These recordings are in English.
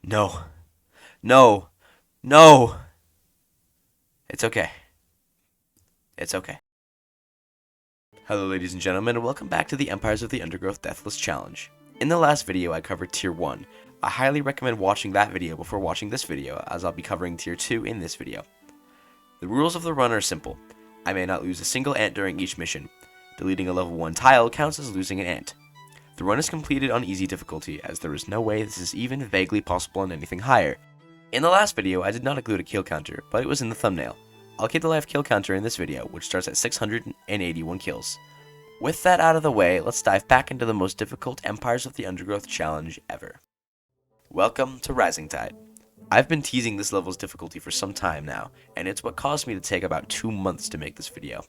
No. No. No. It's okay. It's okay. Hello ladies and gentlemen, and welcome back to the Empires of the Undergrowth Deathless Challenge. In the last video I covered Tier 1. I highly recommend watching that video before watching this video, as I'll be covering Tier 2 in this video. The rules of the run are simple. I may not lose a single ant during each mission. Deleting a level 1 tile counts as losing an ant. The run is completed on easy difficulty, as there is no way this is even vaguely possible on anything higher. In the last video I did not include a kill counter, but it was in the thumbnail. I'll keep the live kill counter in this video, which starts at 681 kills. With that out of the way, let's dive back into the most difficult Empires of the Undergrowth challenge ever. Welcome to Rising Tide. I've been teasing this level's difficulty for some time now, and it's what caused me to take about 2 months to make this video.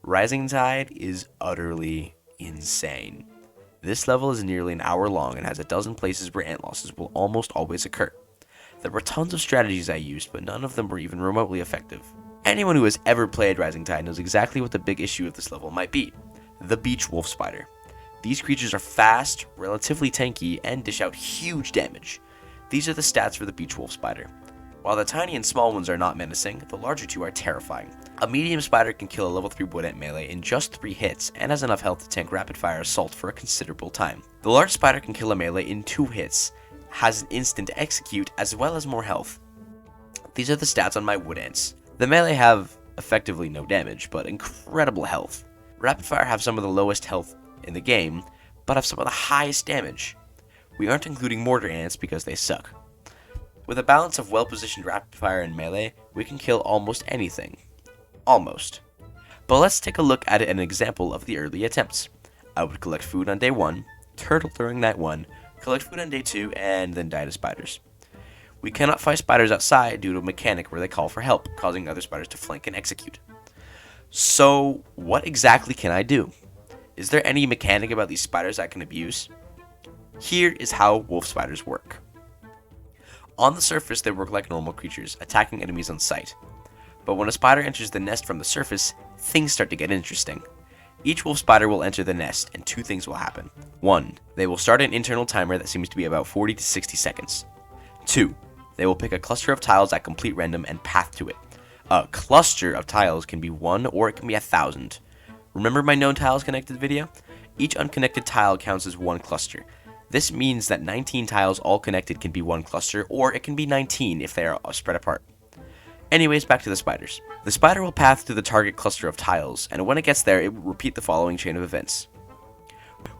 Rising Tide is utterly insane. This level is nearly an hour long and has a dozen places where ant losses will almost always occur. There were tons of strategies I used, but none of them were even remotely effective. Anyone who has ever played Rising Tide knows exactly what the big issue of this level might be: the beach wolf spider. These creatures are fast, relatively tanky, and dish out huge damage. These are the stats for the beach wolf spider. While the tiny and small ones are not menacing, the larger two are terrifying. A medium spider can kill a level 3 wood ant melee in just 3 hits, and has enough health to tank rapid fire assault for a considerable time. The large spider can kill a melee in 2 hits, has an instant execute, as well as more health. These are the stats on my wood ants. The melee have effectively no damage, but incredible health. Rapid fire have some of the lowest health in the game, but have some of the highest damage. We aren't including mortar ants because they suck. With a balance of well-positioned rapid fire and melee, we can kill almost anything. Almost. But let's take a look at an example of the early attempts. I would collect food on day 1, turtle during night 1, collect food on day 2, and then die to spiders. We cannot fight spiders outside due to a mechanic where they call for help, causing other spiders to flank and execute. So, what exactly can I do? Is there any mechanic about these spiders I can abuse? Here is how wolf spiders work. On the surface, they work like normal creatures, attacking enemies on sight. But when a spider enters the nest from the surface, things start to get interesting. Each wolf spider will enter the nest, and 2 things will happen. 1. They will start an internal timer that seems to be about 40 to 60 seconds. 2. They will pick a cluster of tiles at complete random and path to it. A cluster of tiles can be 1 or it can be 1,000. Remember my known tiles connected video? Each unconnected tile counts as 1 cluster. This means that 19 tiles all connected can be 1 cluster, or it can be 19 if they are spread apart. Anyways, back to the spiders. The spider will path to the target cluster of tiles, and when it gets there, it will repeat the following chain of events.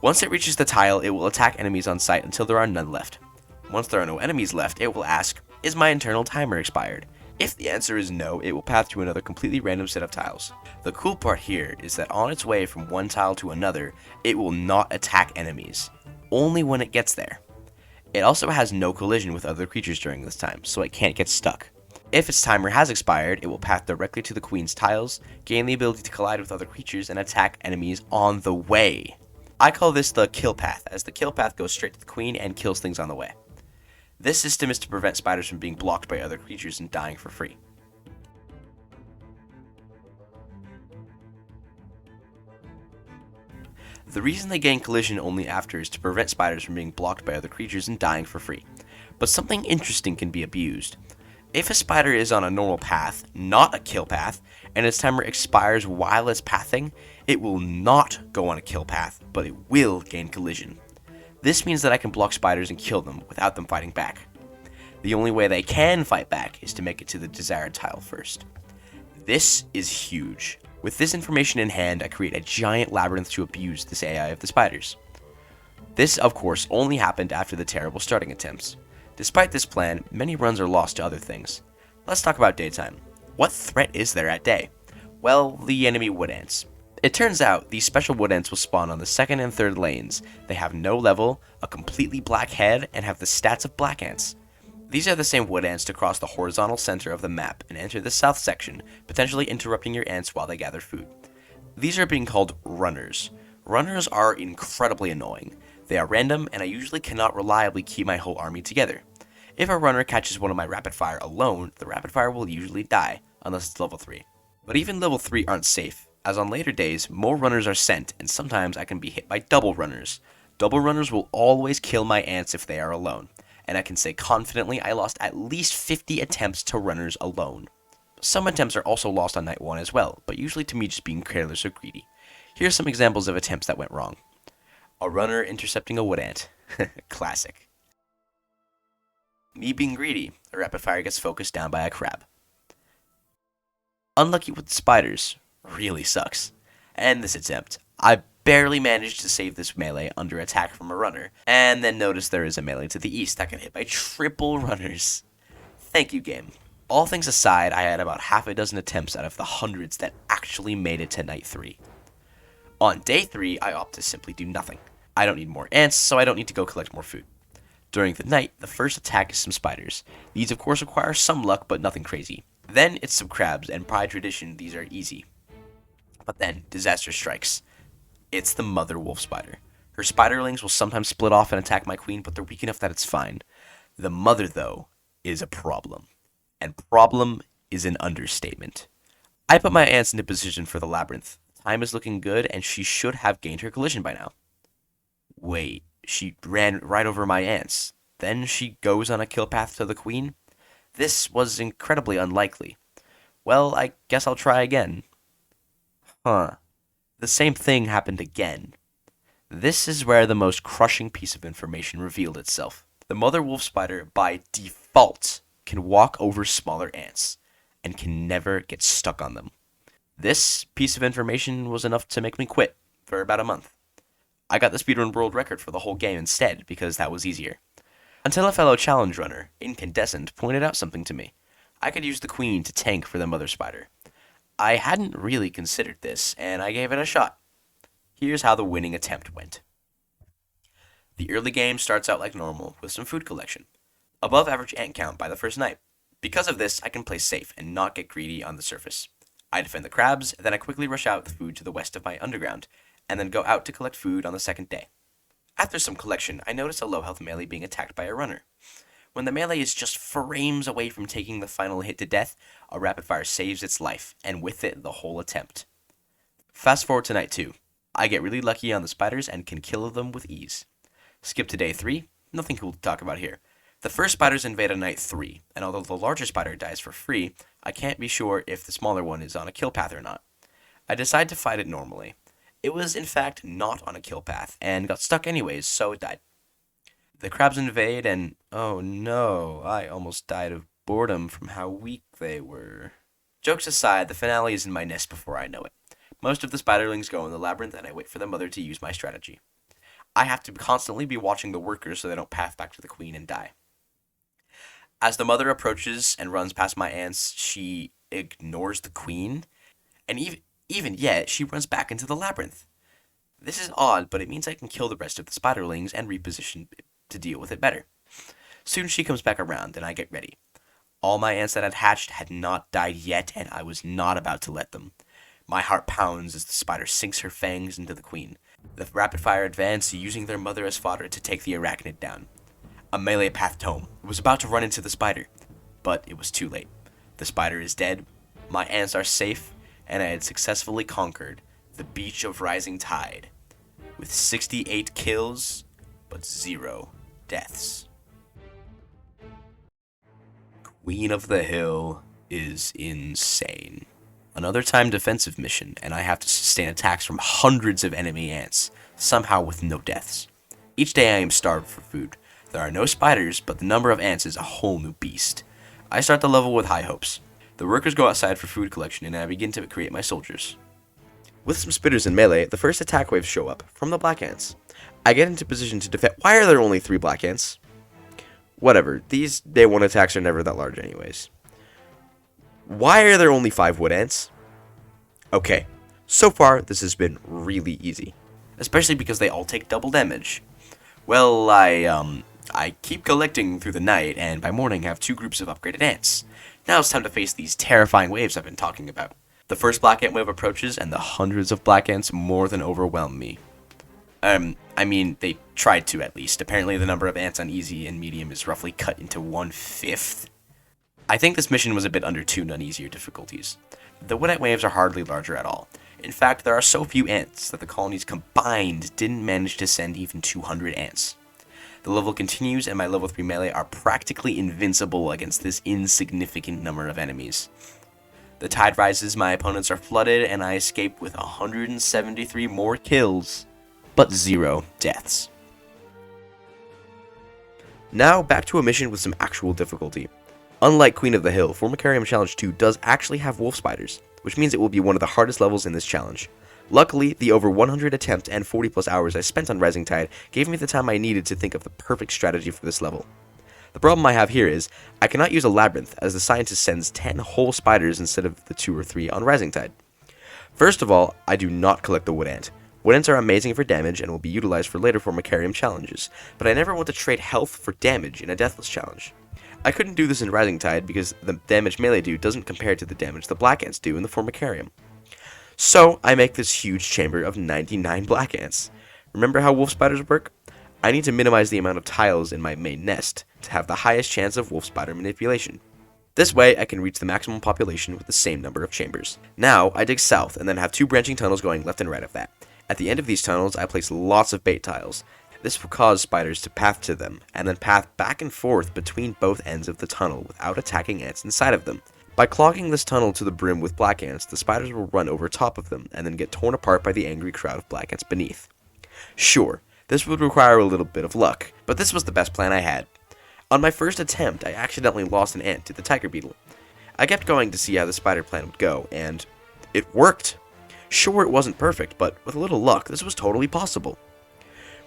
Once it reaches the tile, it will attack enemies on sight until there are none left. Once there are no enemies left, it will ask, "Is my internal timer expired?" If the answer is no, it will path to another completely random set of tiles. The cool part here is that on its way from one tile to another, it will not attack enemies, only when it gets there. It also has no collision with other creatures during this time, so it can't get stuck. If its timer has expired, it will path directly to the queen's tiles, gain the ability to collide with other creatures, and attack enemies on the way. I call this the kill path, as the kill path goes straight to the queen and kills things on the way. This system is to prevent spiders from being blocked by other creatures and dying for free. The reason they gain collision only after is to prevent spiders from being blocked by other creatures and dying for free. But something interesting can be abused. If a spider is on a normal path, not a kill path, and its timer expires while it's pathing, it will not go on a kill path, but it will gain collision. This means that I can block spiders and kill them without them fighting back. The only way they can fight back is to make it to the desired tile first. This is huge. With this information in hand, I create a giant labyrinth to abuse this AI of the spiders. This, of course, only happened after the terrible starting attempts. Despite this plan, many runs are lost to other things. Let's talk about daytime. What threat is there at day? Well, the enemy wood ants. It turns out these special wood ants will spawn on the 2nd and 3rd lanes. They have no level, a completely black head, and have the stats of black ants. These are the same wood ants to cross the horizontal center of the map and enter the south section, potentially interrupting your ants while they gather food. These are being called runners. Runners are incredibly annoying. They are random, and I usually cannot reliably keep my whole army together. If a runner catches one of my rapid fire alone, the rapid fire will usually die, unless it's level 3. But even level 3 aren't safe, as on later days, more runners are sent, and sometimes I can be hit by double runners. Double runners will always kill my ants if they are alone. and I can say confidently I lost at least 50 attempts to runners alone. Some attempts are also lost on night 1 as well, but usually to me just being careless or greedy. Here's some examples of attempts that went wrong. A runner intercepting a wood ant. Classic. Me being greedy. A rapid fire gets focused down by a crab. Unlucky with spiders. Really sucks. And this attempt. I barely managed to save this melee under attack from a runner, and then notice there is a melee to the east that can hit by triple runners. Thank you, game. All things aside, I had about half a dozen attempts out of the hundreds that actually made it to night 3. On day 3, I opt to simply do nothing. I don't need more ants, so I don't need to go collect more food. During the night, the first attack is some spiders. These of course require some luck, but nothing crazy. Then it's some crabs, and by tradition, these are easy. But then, disaster strikes. It's the mother wolf spider. Her spiderlings will sometimes split off and attack my queen, but they're weak enough that it's fine. The mother, though, is a problem. And problem is an understatement. I put my ants into position for the labyrinth. Time is looking good, and she should have gained her collision by now. Wait, she ran right over my ants. Then she goes on a kill path to the queen? This was incredibly unlikely. Well, I guess I'll try again. Huh. The same thing happened again. This is where the most crushing piece of information revealed itself. The mother wolf spider, by default, can walk over smaller ants, and can never get stuck on them. This piece of information was enough to make me quit for about a month. I got the speedrun world record for the whole game instead, because that was easier. Until a fellow challenge runner, Incandescent, pointed out something to me. I could use the queen to tank for the mother spider. I hadn't really considered this, and I gave it a shot. Here's how the winning attempt went. The early game starts out like normal, with some food collection. Above average ant count by the first night. Because of this, I can play safe and not get greedy on the surface. I defend the crabs, then I quickly rush out with food to the west of my underground, and then go out to collect food on the second day. After some collection, I notice a low health melee being attacked by a runner. When the melee is just frames away from taking the final hit to death, a rapid fire saves its life, and with it, the whole attempt. Fast forward to night 2. I get really lucky on the spiders and can kill them with ease. Skip to day 3, nothing cool to talk about here. The first spiders invade on night 3, and although the larger spider dies for free, I can't be sure if the smaller one is on a kill path or not. I decide to fight it normally. It was in fact not on a kill path, and got stuck anyways, so it died. The crabs invade, and oh no, I almost died of boredom from how weak they were. Jokes aside, the finale is in my nest before I know it. Most of the spiderlings go in the labyrinth, and I wait for the mother to use my strategy. I have to constantly be watching the workers so they don't path back to the queen and die. As the mother approaches and runs past my ants, she ignores the queen, and even yet, she runs back into the labyrinth. This is odd, but it means I can kill the rest of the spiderlings and reposition to deal with it better. Soon she comes back around, and I get ready. All my ants that had hatched had not died yet, and I was not about to let them. My heart pounds as the spider sinks her fangs into the queen. The rapid-fire advance, using their mother as fodder to take the arachnid down. A melee pathed home. It was about to run into the spider, but it was too late. The spider is dead, my ants are safe, and I had successfully conquered the beach of rising tide, with 68 kills, but 0 deaths. Queen of the Hill is insane. Another time defensive mission, and I have to sustain attacks from hundreds of enemy ants, somehow with no deaths. Each day I am starved for food. There are no spiders, but the number of ants is a whole new beast. I start the level with high hopes. The workers go outside for food collection, and I begin to create my soldiers. With some spitters in melee, the first attack waves show up, from the black ants. I get into position to defend. Why are there only 3 black ants? Whatever, these day 1 attacks are never that large anyways. Why are there only 5 wood ants? Okay, so far this has been really easy. Especially because they all take double damage. Well, I keep collecting through the night, and by morning have 2 groups of upgraded ants. Now it's time to face these terrifying waves I've been talking about. The first black ant wave approaches, and the hundreds of black ants more than overwhelm me. I mean, they tried to at least. Apparently the number of ants on easy and medium is roughly cut into 1/5. I think this mission was a bit undertuned on easier difficulties. The wood ant waves are hardly larger at all. In fact, there are so few ants that the colonies combined didn't manage to send even 200 ants. The level continues, and my level 3 melee are practically invincible against this insignificant number of enemies. The tide rises, my opponents are flooded, and I escape with 173 more kills, but 0 deaths. Now, back to a mission with some actual difficulty. Unlike Queen of the Hill, Formicarium Challenge 2 does actually have wolf spiders, which means it will be one of the hardest levels in this challenge. Luckily, the over 100 attempts and 40 plus hours I spent on Rising Tide gave me the time I needed to think of the perfect strategy for this level. The problem I have here is, I cannot use a labyrinth as the scientist sends 10 whole spiders instead of the 2 or 3 on Rising Tide. First of all, I do not collect the wood ant. Wood ants are amazing for damage and will be utilized for later Formicarium challenges, but I never want to trade health for damage in a Deathless challenge. I couldn't do this in Rising Tide because the damage melee do doesn't compare to the damage the black ants do in the Formicarium. So, I make this huge chamber of 99 black ants. Remember how wolf spiders work? I need to minimize the amount of tiles in my main nest to have the highest chance of wolf spider manipulation. This way, I can reach the maximum population with the same number of chambers. Now, I dig south and then have 2 branching tunnels going left and right of that. At the end of these tunnels, I place lots of bait tiles. This will cause spiders to path to them, and then path back and forth between both ends of the tunnel without attacking ants inside of them. By clogging this tunnel to the brim with black ants, the spiders will run over top of them and then get torn apart by the angry crowd of black ants beneath. Sure, this would require a little bit of luck, but this was the best plan I had. On my first attempt, I accidentally lost an ant to the tiger beetle. I kept going to see how the spider plan would go, and it worked. Sure, it wasn't perfect, but with a little luck, this was totally possible.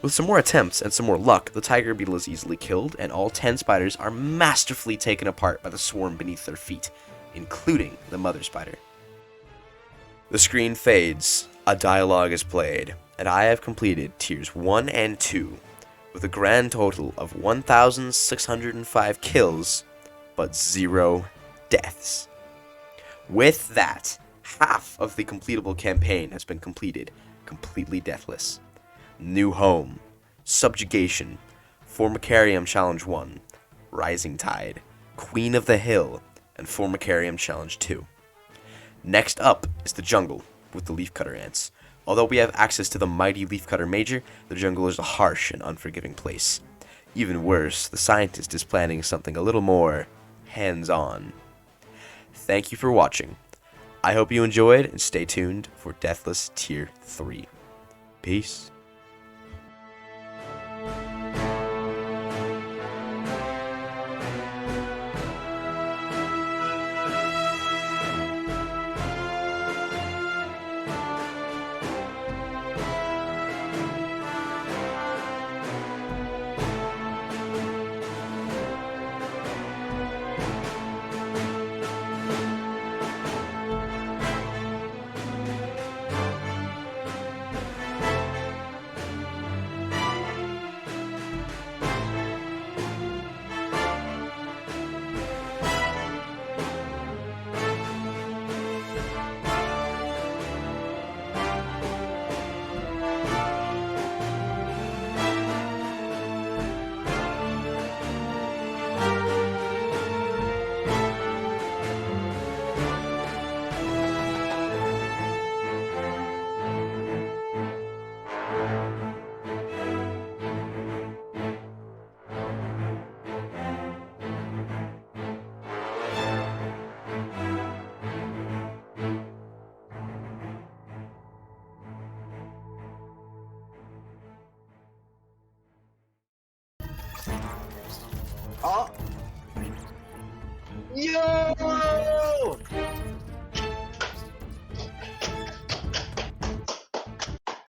With some more attempts and some more luck, the tiger beetle is easily killed, and all 10 spiders are masterfully taken apart by the swarm beneath their feet, including the mother spider. The screen fades, a dialogue is played, and I have completed tiers 1 and 2, with a grand total of 1,605 kills, but 0 deaths. With that, half of the completable campaign has been completed, completely deathless. New Home, Subjugation, Formicarium Challenge 1, Rising Tide, Queen of the Hill, and Formicarium Challenge 2. Next up is the jungle, with the leafcutter ants. Although we have access to the mighty leafcutter major, the jungle is a harsh and unforgiving place. Even worse, the scientist is planning something a little more hands-on. Thank you for watching. I hope you enjoyed, and stay tuned for Deathless Tier 3. Peace. Oh! Yo!